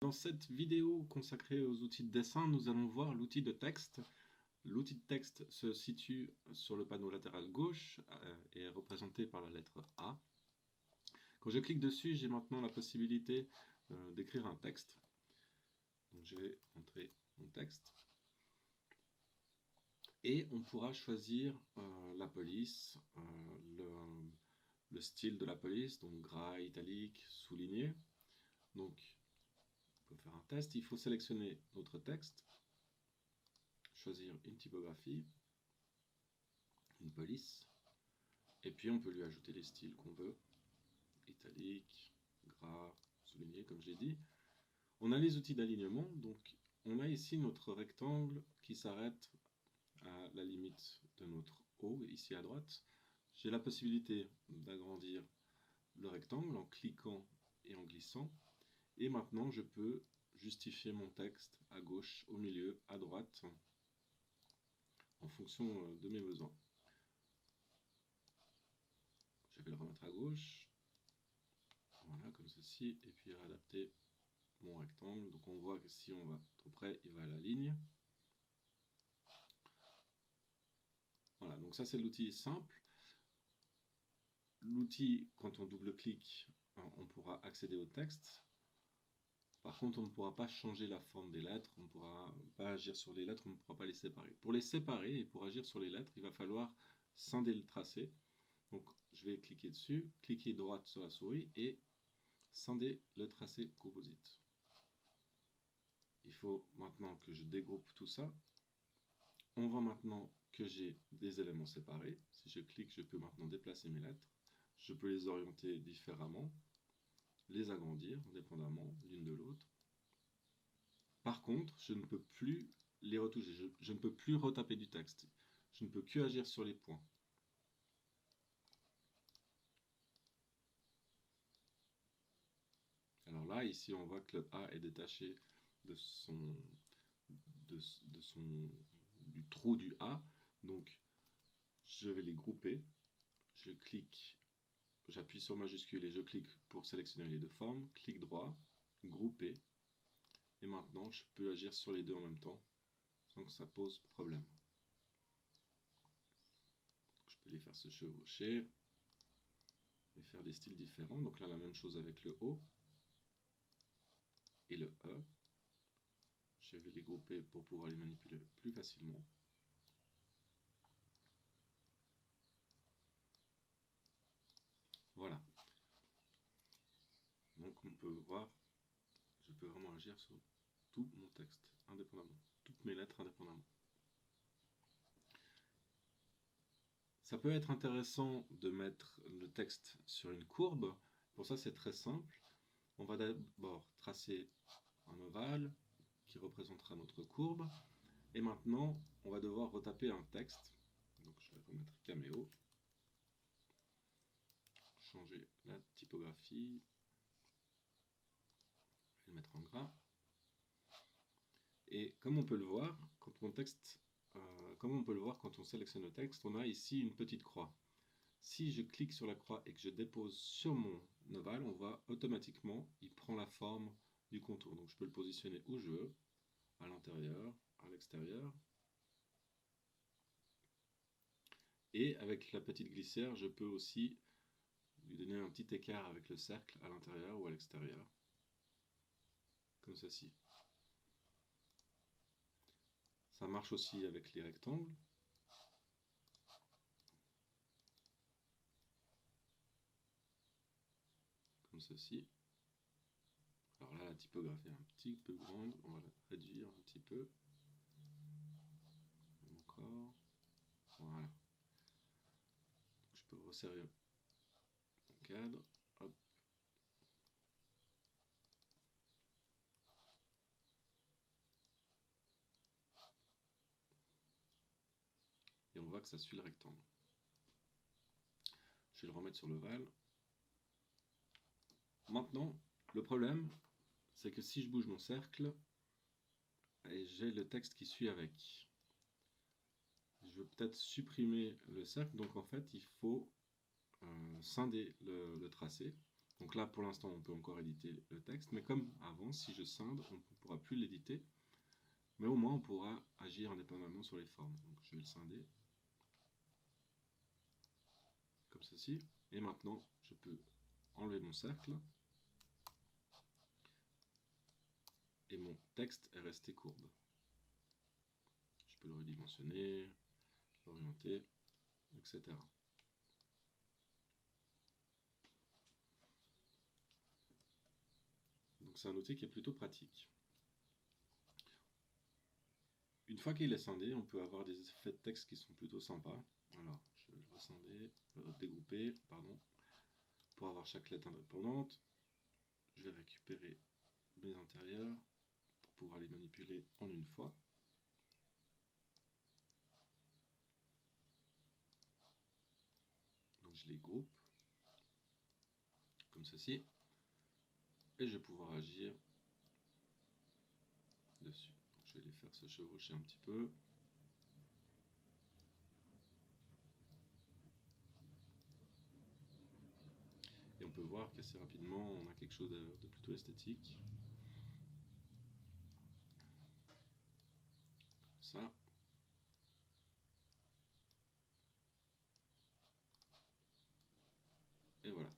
Dans cette vidéo consacrée aux outils de dessin, nous allons voir l'outil de texte. L'outil de texte se situe sur le panneau latéral gauche et est représenté par la lettre A. Quand je clique dessus, j'ai maintenant la possibilité d'écrire un texte. Donc je vais entrer mon texte. Et on pourra choisir la police, le style de la police, donc gras, italique, souligné. Donc on peut faire un test, il faut sélectionner notre texte, choisir une typographie, une police, et puis on peut lui ajouter les styles qu'on veut, italique, gras, souligné comme j'ai dit. On a les outils d'alignement, donc on a ici notre rectangle qui s'arrête à la limite de notre haut, ici à droite. J'ai la possibilité d'agrandir le rectangle en cliquant et en glissant, et maintenant je peux justifier mon texte à gauche, au milieu, à droite, en fonction de mes besoins. Je vais le remettre à gauche, voilà, comme ceci, et puis réadapter mon rectangle. Donc on voit que si on va trop près, il va à la ligne. Voilà, donc ça c'est l'outil simple. L'outil, quand on double-clique, on pourra accéder au texte. Par contre, on ne pourra pas changer la forme des lettres, on ne pourra pas agir sur les lettres, on ne pourra pas les séparer. Pour les séparer et pour agir sur les lettres, il va falloir scinder le tracé. Donc je vais cliquer dessus, cliquer droite sur la souris et scinder le tracé composite. Il faut maintenant que je dégroupe tout ça. On voit maintenant que j'ai des éléments séparés. Si je clique, je peux maintenant déplacer mes lettres. Je peux les orienter différemment, les agrandir indépendamment l'une de l'autre. Par contre, je ne peux plus les retoucher. Je ne peux plus retaper du texte. Je ne peux que agir sur les points. Alors là, ici, on voit que le A est détaché du trou du A. Donc, je vais les grouper. Je clique, j'appuie sur majuscule et je clique pour sélectionner les deux formes. Clic droit, grouper. Et maintenant, je peux agir sur les deux en même temps, sans que ça pose problème. Je peux les faire se chevaucher et faire des styles différents. Donc là, la même chose avec le O et le E. Je vais les grouper pour pouvoir les manipuler plus facilement. Voilà. Donc on peut voir, je peux vraiment agir sur tout mon texte indépendamment, toutes mes lettres indépendamment. Ça peut être intéressant de mettre le texte sur une courbe. Pour ça, c'est très simple. On va d'abord tracer un ovale qui représentera notre courbe. Et maintenant, on va devoir retaper un texte. Donc je vais remettre Cameo. Changer la typographie. Je vais le mettre en gras. Et comme on peut le voir, quand on sélectionne le texte, on a ici une petite croix. Si je clique sur la croix et que je dépose sur mon ovale, on voit automatiquement, il prend la forme du contour. Donc je peux le positionner où je veux, à l'intérieur, à l'extérieur. Et avec la petite glissière, je peux aussi lui donner un petit écart avec le cercle à l'intérieur ou à l'extérieur, comme ceci. Ça marche aussi avec les rectangles. Comme ceci. Alors là, la typographie est un petit peu grande, on va la réduire un petit peu. Encore. Voilà. Donc, je peux resserrer mon cadre. Hop. Et on voit que ça suit le rectangle. Je vais le remettre sur l'ovale. Maintenant, le problème, c'est que si je bouge mon cercle, j'ai le texte qui suit avec. Je veux peut-être supprimer le cercle, donc en fait, il faut scinder le tracé. Donc là, pour l'instant, on peut encore éditer le texte, mais comme avant, si je scinde, on ne pourra plus l'éditer, mais au moins on pourra agir indépendamment sur les formes. Donc je vais le scinder, comme ceci, et maintenant je peux enlever mon cercle, et mon texte est resté courbe. Je peux le redimensionner, l'orienter, etc. Donc c'est un outil qui est plutôt pratique. Une fois qu'il est scindé, on peut avoir des effets de texte qui sont plutôt sympas. Alors, je vais le rescinder, dégrouper, pardon, pour avoir chaque lettre indépendante. Je vais récupérer mes intérieurs pour pouvoir les manipuler en une fois. Donc je les groupe, comme ceci, et je vais pouvoir agir dessus. Donc je vais les faire se chevaucher un petit peu. Et on peut voir qu'assez rapidement, on a quelque chose de plutôt esthétique. Ça. Et voilà.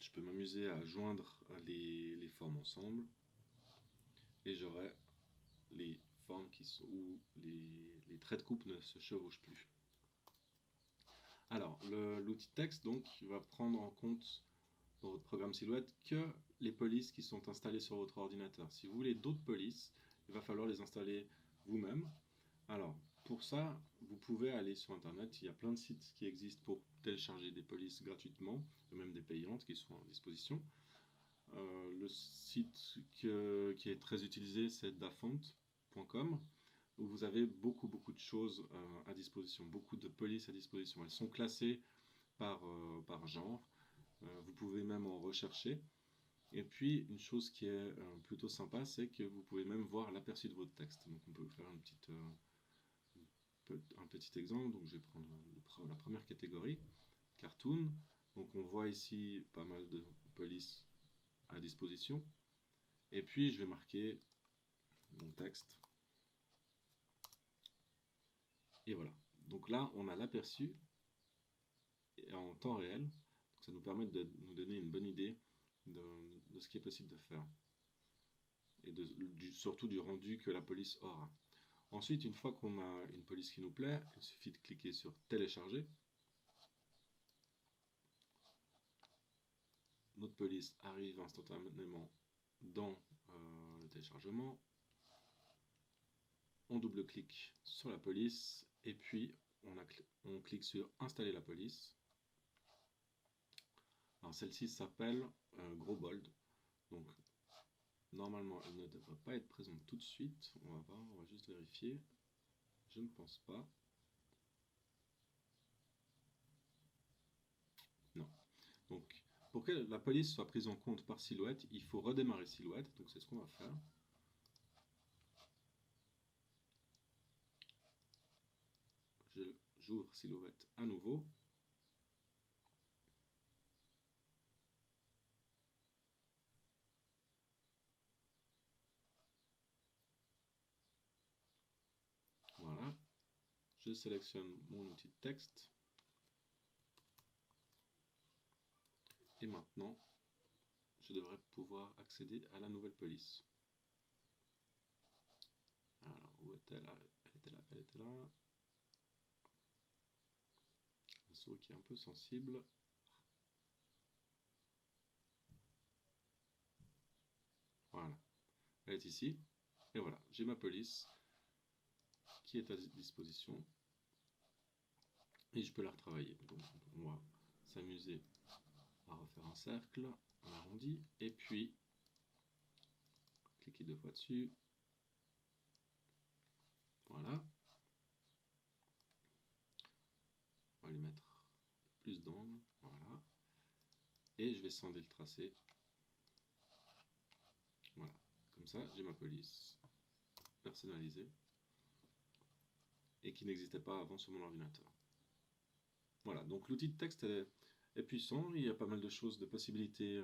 Je peux m'amuser à joindre les formes ensemble. Et j'aurai les formes où les traits de coupe ne se chevauchent plus. Alors, l'outil texte donc va prendre en compte dans votre programme Silhouette que les polices qui sont installées sur votre ordinateur. Si vous voulez d'autres polices, il va falloir les installer vous-même. Alors, pour ça, vous pouvez aller sur Internet. Il y a plein de sites qui existent pour télécharger des polices gratuitement, et même des payantes qui sont à disposition. Le site qui est très utilisé, c'est dafont.com, où vous avez beaucoup de choses à disposition, beaucoup de polices à disposition. Elles sont classées par genre. Vous pouvez même en rechercher. Et puis, une chose qui est plutôt sympa, c'est que vous pouvez même voir l'aperçu de votre texte. Donc, on peut faire un petit exemple. Donc, je vais prendre la première catégorie, cartoon. Donc, on voit ici pas mal de polices à disposition. Et puis, je vais marquer mon texte. Et voilà. Donc là, on a l'aperçu en temps réel. Donc, ça nous permet de nous donner une bonne idée de ce qui est possible de faire. Et surtout du rendu que la police aura. Ensuite, une fois qu'on a une police qui nous plaît, il suffit de cliquer sur télécharger. Notre police arrive instantanément dans le téléchargement. On double-clique sur la police et puis on clique sur installer la police. Alors celle-ci s'appelle Gros Bold. Donc normalement elle ne devrait pas être présente tout de suite. On va voir, on va juste vérifier. Je ne pense pas. Non. Donc pour que la police soit prise en compte par Silhouette, il faut redémarrer Silhouette. Donc c'est ce qu'on va faire. J'ouvre Silhouette à nouveau. Voilà. Je sélectionne mon outil de texte. Et maintenant, je devrais pouvoir accéder à la nouvelle police. Alors, où est-elle? Elle était là, elle était là. La souris qui est un peu sensible. Voilà. Elle est ici. Et voilà, j'ai ma police qui est à disposition. Et je peux la retravailler. Donc, on va s'amuser à refaire un cercle, un arrondi. Et puis, cliquer 2 fois dessus. Voilà. On va lui mettre plus d'angles. Voilà. Et je vais scinder le tracé. Voilà. Comme ça, j'ai ma police personnalisée et qui n'existait pas avant sur mon ordinateur. Voilà, donc l'outil de texte est est puissant, il y a pas mal de choses, de possibilités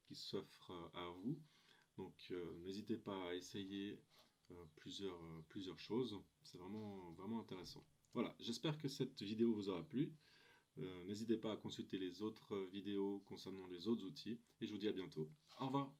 qui s'offrent à vous. Donc n'hésitez pas à essayer plusieurs choses, c'est vraiment, vraiment intéressant. Voilà, j'espère que cette vidéo vous aura plu. N'hésitez pas à consulter les autres vidéos concernant les autres outils et je vous dis à bientôt. Au revoir.